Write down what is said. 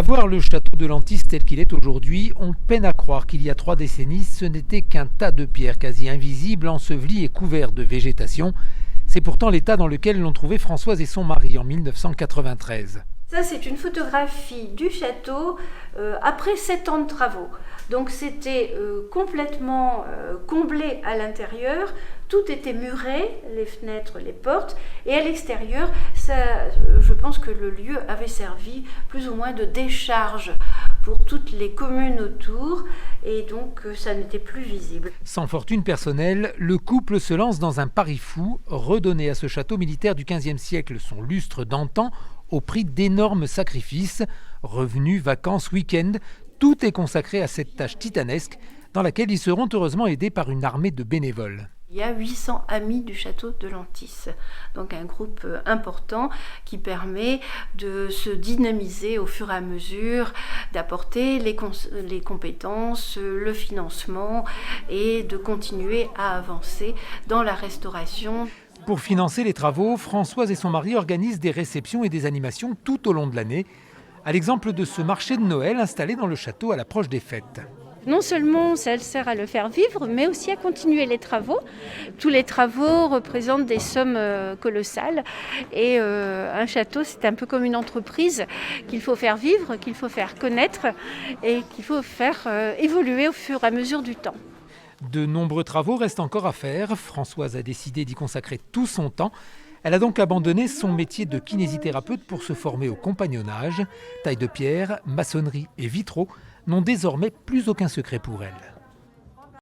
À voir le château de Lantis tel qu'il est aujourd'hui, on peine à croire qu'il y a 3 décennies, ce n'était qu'un tas de pierres quasi invisibles, ensevelies et couverts de végétation. C'est pourtant l'état dans lequel l'ont trouvé Françoise et son mari en 1993. Ça, c'est une photographie du château après 7 ans de travaux. Donc c'était complètement comblé à l'intérieur, tout était muré, les fenêtres, les portes, et à l'extérieur, je pense que le lieu avait servi plus ou moins de décharge pour toutes les communes autour, et donc ça n'était plus visible. Sans fortune personnelle, le couple se lance dans un pari fou, redonner à ce château militaire du XVe siècle son lustre d'antan, au prix d'énormes sacrifices, revenus, vacances, week-ends, tout est consacré à cette tâche titanesque dans laquelle ils seront heureusement aidés par une armée de bénévoles. Il y a 800 amis du château de Lantis, donc un groupe important qui permet de se dynamiser au fur et à mesure, d'apporter les compétences, le financement et de continuer à avancer dans la restauration. Pour financer les travaux, Françoise et son mari organisent des réceptions et des animations tout au long de l'année, à l'exemple de ce marché de Noël installé dans le château à l'approche des fêtes. Non seulement ça sert à le faire vivre, mais aussi à continuer les travaux. Tous les travaux représentent des sommes colossales. Et un château, c'est un peu comme une entreprise qu'il faut faire vivre, qu'il faut faire connaître et qu'il faut faire évoluer au fur et à mesure du temps. De nombreux travaux restent encore à faire. Françoise a décidé d'y consacrer tout son temps. Elle a donc abandonné son métier de kinésithérapeute pour se former au compagnonnage. Taille de pierre, maçonnerie et vitraux n'ont désormais plus aucun secret pour elle.